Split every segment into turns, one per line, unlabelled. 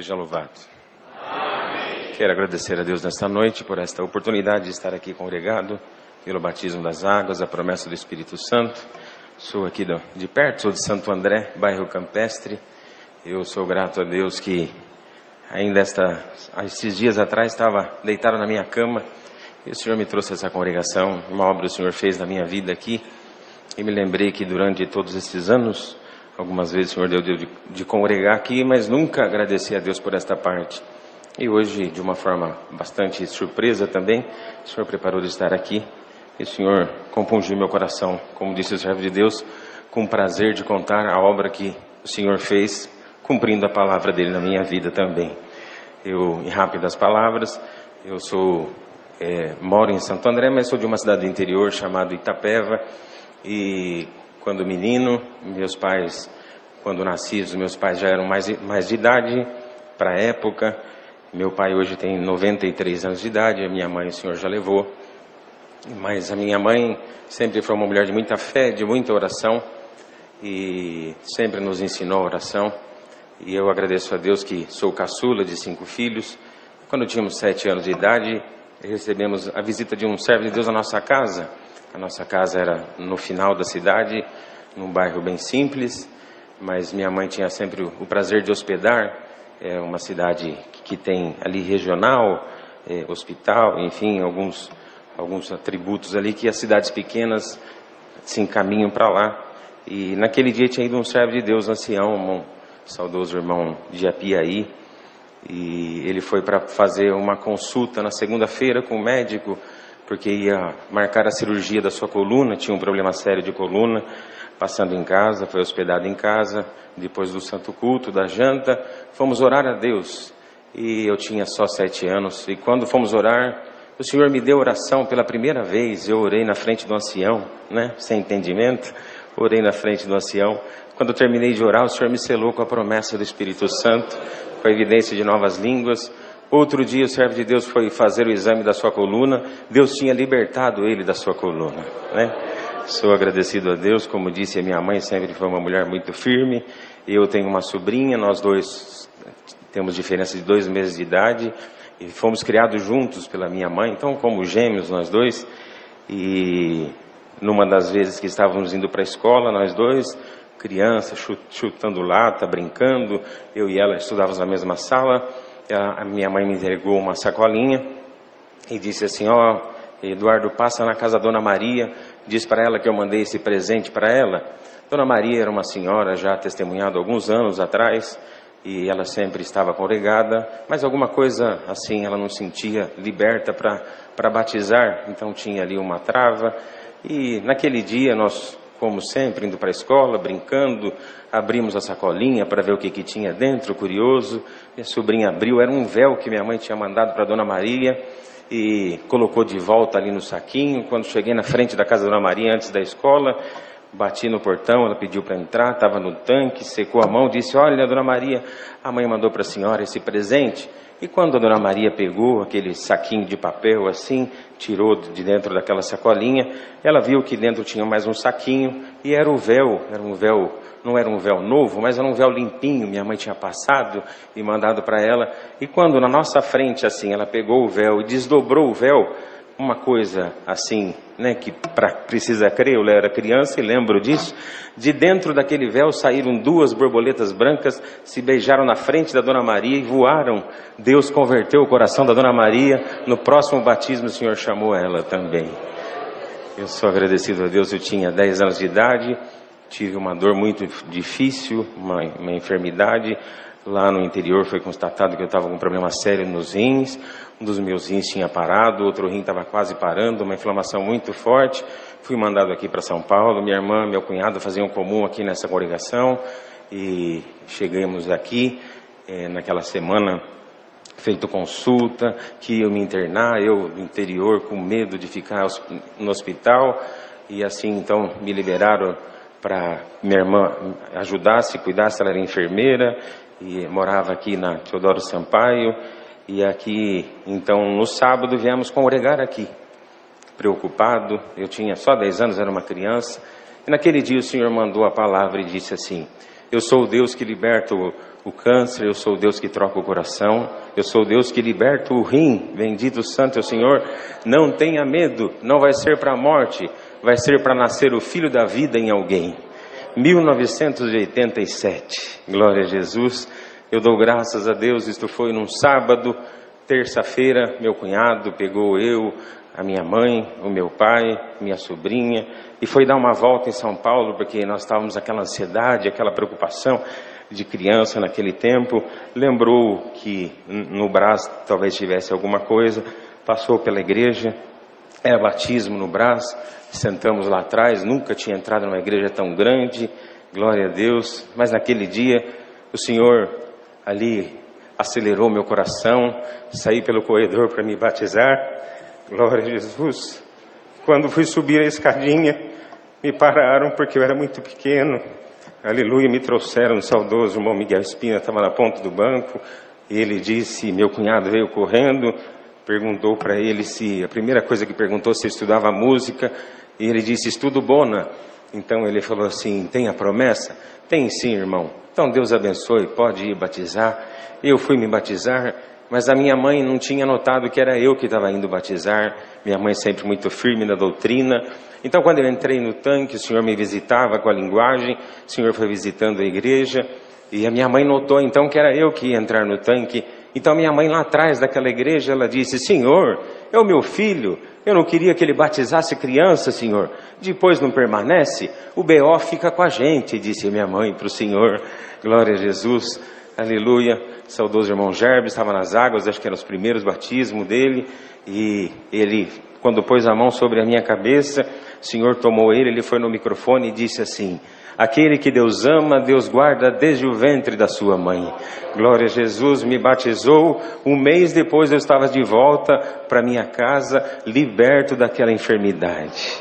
Seja louvado. Quero agradecer a Deus nesta noite por esta oportunidade de estar aqui congregado pelo batismo das águas, a promessa do Espírito Santo. Sou aqui de perto, sou de Santo André, bairro Campestre. Eu sou grato a Deus que ainda esses dias atrás estava deitado na minha cama e o Senhor me trouxe essa congregação. Uma obra o Senhor fez na minha vida aqui e me lembrei que durante todos esses anos, algumas vezes o Senhor deu de congregar aqui, mas nunca agradeci a Deus por esta parte. E hoje, de uma forma bastante surpresa também, o Senhor preparou de estar aqui. E o Senhor compungiu meu coração, como disse o servo de Deus, com prazer de contar a obra que o Senhor fez, cumprindo a palavra dele na minha vida também. Em rápidas palavras, eu moro em Santo André, mas sou de uma cidade do interior chamada Itapeva. E quando menino, quando nasci, os meus pais já eram mais de idade para a época. Meu pai hoje tem 93 anos de idade, a minha mãe o Senhor já levou. Mas a minha mãe sempre foi uma mulher de muita fé, de muita oração, e sempre nos ensinou a oração. E eu agradeço a Deus que sou caçula de 5 filhos. Quando tínhamos 7 anos de idade, recebemos a visita de um servo de Deus na nossa casa. A nossa casa era no final da cidade, num bairro bem simples, mas minha mãe tinha sempre o prazer de hospedar. É uma cidade que tem ali regional, hospital, enfim, alguns atributos ali que as cidades pequenas se encaminham para lá. E naquele dia tinha ido um servo de Deus, ancião, um saudoso irmão de Apiaí, e ele foi para fazer uma consulta na segunda-feira com o médico, porque ia marcar a cirurgia da sua coluna, tinha um problema sério de coluna. Passando em casa, foi hospedado em casa, depois do santo culto, da janta, fomos orar a Deus. E eu tinha só 7 anos, e quando fomos orar, o Senhor me deu oração pela primeira vez. Eu orei na frente do ancião, sem entendimento, orei na frente do ancião. Quando eu terminei de orar, o Senhor me selou com a promessa do Espírito Santo, com a evidência de novas línguas. Outro dia o servo de Deus foi fazer o exame da sua coluna, Deus tinha libertado ele da sua coluna, Sou agradecido a Deus, como disse, a minha mãe sempre foi uma mulher muito firme. Eu tenho uma sobrinha, nós dois temos diferença de 2 meses de idade, e fomos criados juntos pela minha mãe, então como gêmeos nós dois. E numa das vezes que estávamos indo para a escola, nós dois, criança, chutando lata, brincando, eu e ela estudávamos na mesma sala, a minha mãe me entregou uma sacolinha e disse assim: Eduardo, passa na casa da Dona Maria, diz para ela que eu mandei esse presente para ela. Dona Maria era uma senhora já testemunhada alguns anos atrás, e ela sempre estava congregada, mas alguma coisa assim ela não sentia liberta para batizar, então tinha ali uma trava. E naquele dia nós, como sempre, indo para a escola, brincando, abrimos a sacolinha para ver o que tinha dentro, curioso. Minha sobrinha abriu, era um véu que minha mãe tinha mandado para Dona Maria, e colocou de volta ali no saquinho. Quando cheguei na frente da casa da Dona Maria, antes da escola, bati no portão, ela pediu para entrar, estava no tanque, secou a mão, disse: olha, Dona Maria, a mãe mandou para a senhora esse presente. E quando a Dona Maria pegou aquele saquinho de papel assim, tirou de dentro daquela sacolinha, ela viu que dentro tinha mais um saquinho, e era um véu, não era um véu novo, mas era um véu limpinho, minha mãe tinha passado e mandado para ela. E quando na nossa frente, assim, ela pegou o véu e desdobrou o véu, uma coisa assim, que precisa crer, eu era criança e lembro disso, de dentro daquele véu saíram 2 borboletas brancas, se beijaram na frente da Dona Maria e voaram. Deus converteu o coração da Dona Maria, no próximo batismo o Senhor chamou ela também. Eu sou agradecido a Deus. Eu tinha 10 anos de idade, tive uma dor muito difícil, uma enfermidade. Lá no interior foi constatado que eu estava com um problema sério nos rins. Um dos meus rins tinha parado, outro rim estava quase parando, uma inflamação muito forte. Fui mandado aqui para São Paulo. Minha irmã, meu cunhado faziam comum aqui nessa congregação. E chegamos aqui naquela semana, feito consulta, que eu me internar, eu no interior com medo de ficar no hospital. E assim então me liberaram para minha irmã ajudasse, cuidasse, ela era enfermeira e morava aqui na Teodoro Sampaio. E aqui, então, no sábado viemos congregar aqui, preocupado. Eu tinha só 10 anos, era uma criança. E naquele dia o Senhor mandou a palavra e disse assim: Eu sou o Deus que liberta o câncer, eu sou o Deus que troca o coração, eu sou o Deus que liberta o rim, bendito santo é o Senhor. Não tenha medo, não vai ser para a morte, vai ser para nascer o filho da vida em alguém. 1987, glória a Jesus, eu dou graças a Deus. Isto foi num sábado, terça-feira, meu cunhado pegou eu, a minha mãe, o meu pai, minha sobrinha, e foi dar uma volta em São Paulo, porque nós estávamos aquela ansiedade, aquela preocupação de criança naquele tempo. Lembrou que no Brás talvez tivesse alguma coisa, passou pela igreja, era batismo no Brás, sentamos lá atrás, nunca tinha entrado numa igreja tão grande, glória a Deus, mas naquele dia o Senhor ali acelerou meu coração, saí pelo corredor para me batizar, glória a Jesus. Quando fui subir a escadinha, me pararam porque eu era muito pequeno, aleluia, me trouxeram o saudoso irmão Miguel Espina, estava na ponta do banco, e ele disse, meu cunhado veio correndo, perguntou para ele se, a primeira coisa que perguntou se estudava música, e ele disse, estudo bona. Então ele falou assim, tem a promessa? Tem sim, irmão. Então Deus abençoe, pode ir batizar. Eu fui me batizar, mas a minha mãe não tinha notado que era eu que estava indo batizar. Minha mãe sempre muito firme na doutrina. Então quando eu entrei no tanque, o Senhor me visitava com a linguagem, o Senhor foi visitando a igreja, e a minha mãe notou então que era eu que ia entrar no tanque. Então minha mãe lá atrás daquela igreja, ela disse, Senhor, é o meu filho, eu não queria que ele batizasse criança, Senhor. Depois não permanece, o B.O. fica com a gente, disse minha mãe para o Senhor. Glória a Jesus, aleluia. Saudoso irmão Gerbe estava nas águas, acho que eram os primeiros batismos dele, e ele, quando pôs a mão sobre a minha cabeça, o Senhor tomou ele foi no microfone e disse assim, aquele que Deus ama, Deus guarda desde o ventre da sua mãe. Glória a Jesus, me batizou. Um mês depois eu estava de volta para minha casa, liberto daquela enfermidade.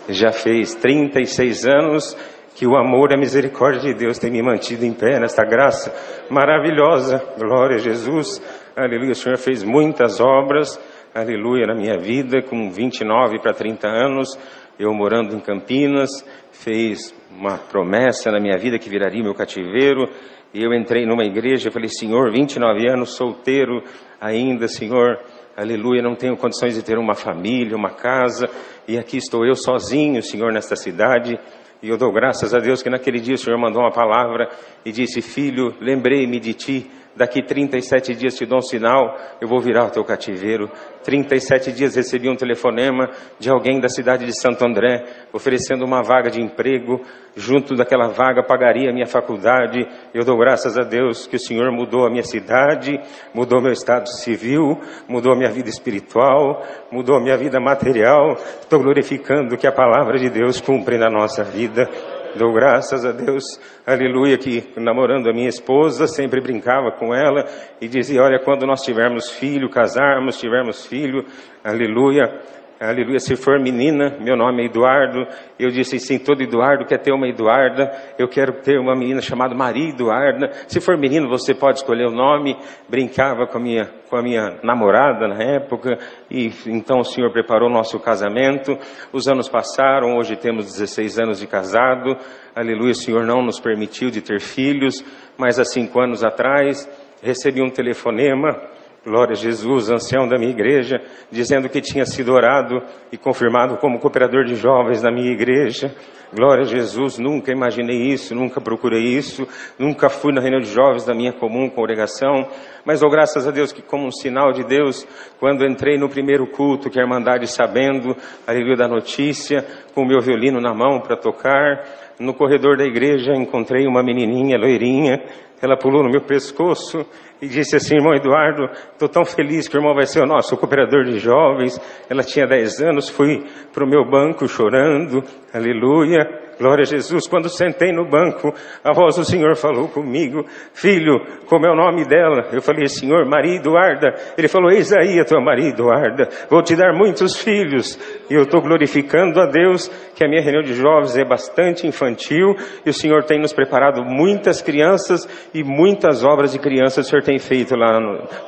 Já fez 36 anos que o amor e a misericórdia de Deus tem me mantido em pé nesta graça maravilhosa. Glória a Jesus, aleluia. O Senhor fez muitas obras, aleluia, na minha vida, com 29 para 30 anos, eu morando em Campinas, fez uma promessa na minha vida que viraria meu cativeiro, e eu entrei numa igreja, eu falei, Senhor, 29 anos, solteiro ainda, Senhor, aleluia, não tenho condições de ter uma família, uma casa, e aqui estou eu sozinho, Senhor, nesta cidade, e eu dou graças a Deus que naquele dia o Senhor mandou uma palavra e disse, filho, lembrei-me de ti, daqui 37 dias te dou um sinal, eu vou virar o teu cativeiro. 37 dias recebi um telefonema de alguém da cidade de Santo André, oferecendo uma vaga de emprego, junto daquela vaga pagaria a minha faculdade. Eu dou graças a Deus que o Senhor mudou a minha cidade, mudou meu estado civil, mudou a minha vida espiritual, mudou a minha vida material. Estou glorificando que a palavra de Deus cumpre na nossa vida. Dou graças a Deus, aleluia, que namorando a minha esposa, sempre brincava com ela e dizia, olha, quando nós tivermos filho, casarmos, tivermos filho, aleluia, aleluia, se for menina, meu nome é Eduardo. Eu disse, sim, todo Eduardo quer ter uma Eduarda, eu quero ter uma menina chamada Maria Eduarda. Se for menino, você pode escolher o nome. Brincava com a minha namorada na época, e então o Senhor preparou o nosso casamento. Os anos passaram, hoje temos 16 anos de casado, aleluia, o Senhor não nos permitiu de ter filhos, mas há 5 anos atrás, recebi um telefonema, glória a Jesus, ancião da minha igreja, dizendo que tinha sido orado e confirmado como cooperador de jovens na minha igreja. Glória a Jesus, nunca imaginei isso, nunca procurei isso, nunca fui na reunião de jovens da minha comum congregação, mas dou graças a Deus que, como um sinal de Deus, quando entrei no primeiro culto, que a Irmandade sabendo, aleluia, da notícia, com o meu violino na mão para tocar, no corredor da igreja encontrei uma menininha loirinha, ela pulou no meu pescoço e disse assim, irmão Eduardo, estou tão feliz que o irmão vai ser o nosso cooperador de jovens. Ela tinha 10 anos, fui para o meu banco chorando, aleluia, glória a Jesus. Quando sentei no banco, a voz do Senhor falou comigo, filho, como é o nome dela? Eu falei, Senhor, Maria Eduarda. Ele falou, eis aí a tua Maria Eduarda, vou te dar muitos filhos. E eu estou glorificando a Deus que a minha reunião de jovens é bastante infantil, e o Senhor tem nos preparado muitas crianças e muitas obras de crianças o Senhor tem feito lá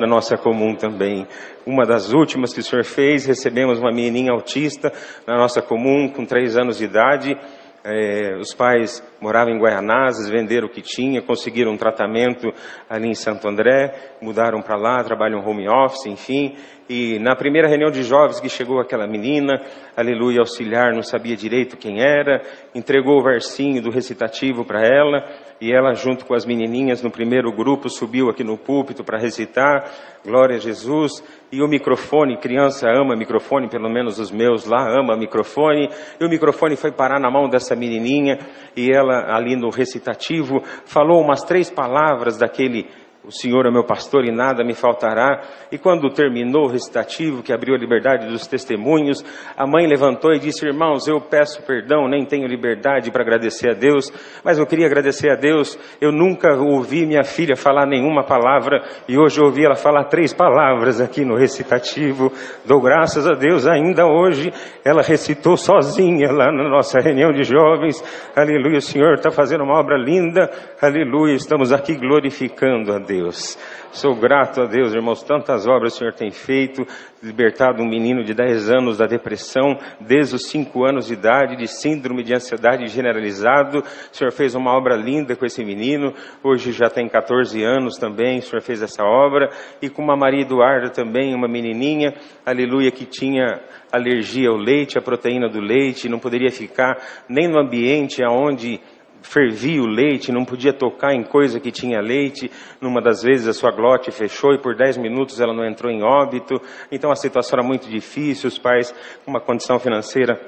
na nossa comum também. Uma das últimas que o Senhor fez, recebemos uma menininha autista na nossa comum com 3 anos de idade. Os pais morava em Guaianazes, venderam o que tinha, conseguiram um tratamento ali em Santo André, mudaram para lá, trabalham home office, enfim. E na primeira reunião de jovens que chegou aquela menina, aleluia, auxiliar, não sabia direito quem era, entregou o versinho do recitativo para ela, e ela junto com as menininhas no primeiro grupo subiu aqui no púlpito para recitar, glória a Jesus, e o microfone, criança ama microfone, pelo menos os meus lá ama microfone, e o microfone foi parar na mão dessa menininha, e ela ali no recitativo falou umas 3 palavras daquele: o Senhor é meu pastor e nada me faltará. E quando terminou o recitativo, que abriu a liberdade dos testemunhos, a mãe levantou e disse: irmãos, eu peço perdão, nem tenho liberdade para agradecer a Deus, mas eu queria agradecer a Deus. Eu nunca ouvi minha filha falar nenhuma palavra, e hoje eu ouvi ela falar 3 palavras aqui no recitativo. Dou graças a Deus, ainda hoje ela recitou sozinha lá na nossa reunião de jovens. Aleluia, o Senhor está fazendo uma obra linda, aleluia, estamos aqui glorificando a Deus. Sou grato a Deus, irmãos, tantas obras o Senhor tem feito, libertado um menino de 10 anos da depressão, desde os 5 anos de idade, de síndrome de ansiedade generalizado. O Senhor fez uma obra linda com esse menino, hoje já tem 14 anos também, o Senhor fez essa obra, e com uma Maria Eduarda também, uma menininha, aleluia, que tinha alergia ao leite, à proteína do leite, não poderia ficar nem no ambiente onde fervia o leite, não podia tocar em coisa que tinha leite. Numa das vezes a sua glote fechou e por 10 minutos ela não entrou em óbito. Então a situação era muito difícil, os pais com uma condição financeira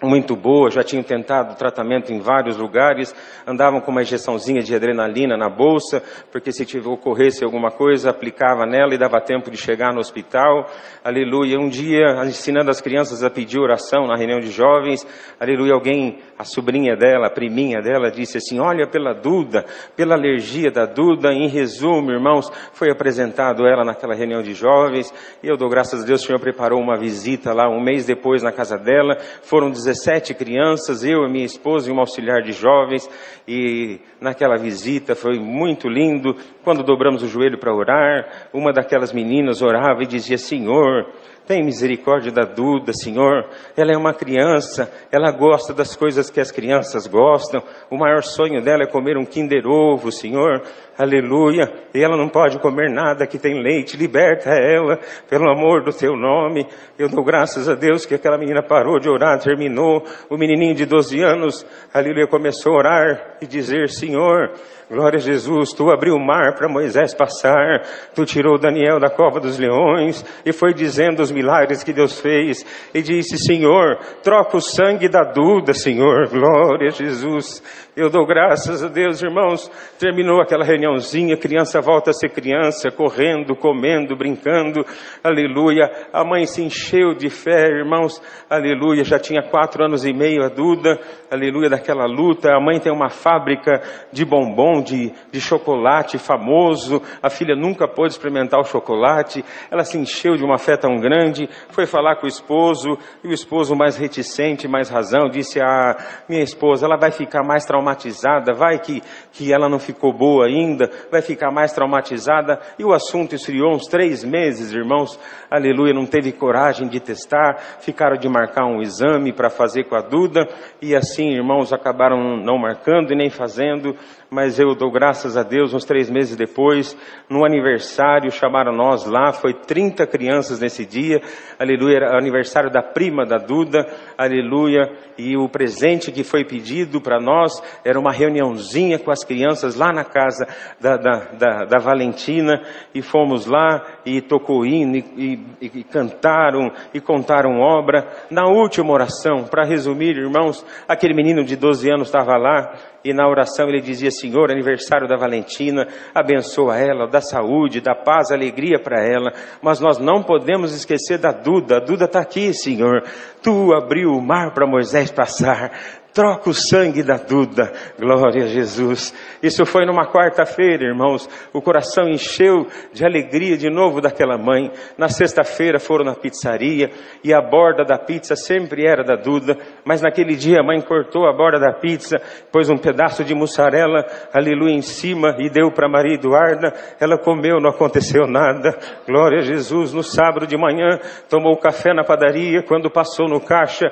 muito boa, já tinham tentado tratamento em vários lugares, andavam com uma injeçãozinha de adrenalina na bolsa, porque se ocorresse alguma coisa, aplicava nela e dava tempo de chegar no hospital, aleluia. Um dia, ensinando as crianças a pedir oração na reunião de jovens, aleluia, alguém, a sobrinha dela, a priminha dela, disse assim: olha pela Duda, pela alergia da Duda. Em resumo, irmãos, foi apresentado ela naquela reunião de jovens, e eu dou graças a Deus, o Senhor preparou uma visita lá, um mês depois na casa dela, foram 17 crianças, eu e minha esposa e um auxiliar de jovens, e naquela visita foi muito lindo. Quando dobramos o joelho para orar, uma daquelas meninas orava e dizia: Senhor, tem misericórdia da Duda, Senhor, ela é uma criança, ela gosta das coisas que as crianças gostam, o maior sonho dela é comer um Kinder Ovo, Senhor, aleluia, e ela não pode comer nada que tem leite, liberta ela, pelo amor do teu nome. Eu dou graças a Deus que aquela menina parou de orar, terminou, o menininho de 12 anos, aleluia, começou a orar e dizer: Senhor, glória a Jesus, tu abriu o mar para Moisés passar, tu tirou Daniel da cova dos leões, e foi dizendo os milagres que Deus fez, e disse: Senhor, troca o sangue da Duda, Senhor, glória a Jesus. Eu dou graças a Deus, irmãos. Terminou aquela reuniãozinha, criança volta a ser criança, correndo, comendo, brincando, aleluia. A mãe se encheu de fé, irmãos, aleluia. Já tinha 4 anos e meio a Duda, aleluia, daquela luta. A mãe tem uma fábrica de bombom, de chocolate famoso. A filha nunca pôde experimentar o chocolate. Ela se encheu de uma fé tão grande, foi falar com o esposo, e o esposo, mais reticente, mais razão, disse: ah, minha esposa, ela vai ficar mais traumatizada, vai que ela não ficou boa ainda, vai ficar mais traumatizada. E o assunto esfriou uns 3 meses, irmãos, aleluia, não teve coragem de testar, ficaram de marcar um exame para fazer com a Duda, e assim, irmãos, acabaram não marcando e nem fazendo. Mas eu dou graças a Deus, uns 3 meses depois, no aniversário, chamaram nós lá, foi 30 crianças nesse dia, aleluia, era o aniversário da prima da Duda, aleluia, e o presente que foi pedido para nós era uma reuniãozinha com as crianças lá na casa da Valentina, e fomos lá, e tocou hino, e cantaram, e contaram obra. Na última oração, para resumir, irmãos, aquele menino de 12 anos estava lá, e na oração ele dizia: Senhor, aniversário da Valentina, abençoa ela, dá saúde, dá paz, alegria para ela, mas nós não podemos esquecer da Duda. A Duda está aqui, Senhor, tu abriu o mar para Moisés passar, troca o sangue da Duda, glória a Jesus. Isso foi numa quarta-feira, irmãos, o coração encheu de alegria de novo daquela mãe. Na sexta-feira foram na pizzaria, e a borda da pizza sempre era da Duda, mas naquele dia a mãe cortou a borda da pizza, pôs um pedaço de mussarela, aleluia, em cima, e deu para Maria Eduarda. Ela comeu, não aconteceu nada, glória a Jesus. No sábado de manhã, tomou café na padaria, quando passou no caixa,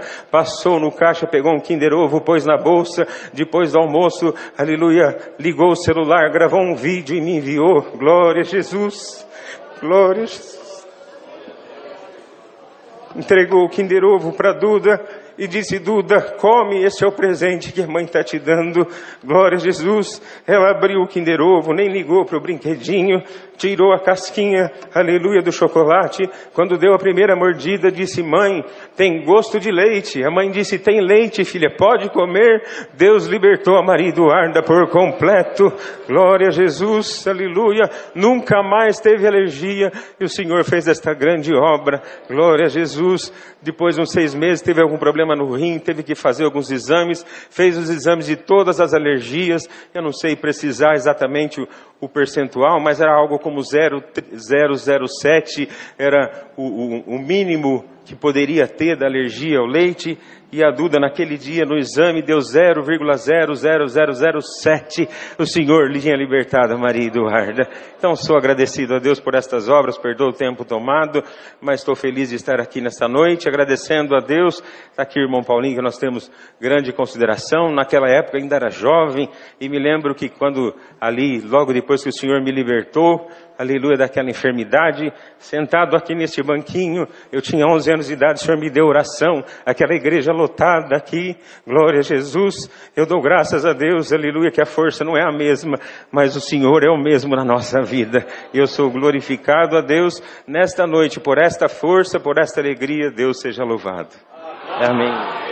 pegou um Kinder Ovo novo, pôs na bolsa, depois do almoço, aleluia, ligou o celular, gravou um vídeo e me enviou. Glória a Jesus, glória a Jesus. Entregou o Kinder Ovo para Duda e disse: Duda, come, esse é o presente que a mãe está te dando. Glória a Jesus. Ela abriu o Kinder Ovo, nem ligou para o brinquedinho, tirou a casquinha, aleluia, do chocolate. Quando deu a primeira mordida, disse: mãe, tem gosto de leite. A mãe disse: tem leite, filha, pode comer. Deus libertou a Maria Eduarda por completo. Glória a Jesus, aleluia. Nunca mais teve alergia e o Senhor fez esta grande obra. Glória a Jesus. Depois de uns 6 meses teve algum problema no rim, teve que fazer alguns exames, fez os exames de todas as alergias. Eu não sei precisar exatamente o percentual, mas era algo como 0,007, era o mínimo que poderia ter da alergia ao leite. E a Duda naquele dia no exame deu 0,00007. O Senhor lhe tinha libertado a Maria Eduarda. Então sou agradecido a Deus por estas obras, perdoa o tempo tomado, mas estou feliz de estar aqui nesta noite, agradecendo a Deus. Está aqui o irmão Paulinho, que nós temos grande consideração. Naquela época ainda era jovem, e me lembro que quando ali, logo depois que o Senhor me libertou, aleluia, daquela enfermidade, sentado aqui neste banquinho, eu tinha 11 anos de idade, o Senhor me deu oração, aquela igreja lotada aqui, glória a Jesus. Eu dou graças a Deus, aleluia, que a força não é a mesma, mas o Senhor é o mesmo na nossa vida. Eu sou glorificado a Deus nesta noite, por esta força, por esta alegria. Deus seja louvado. Amém.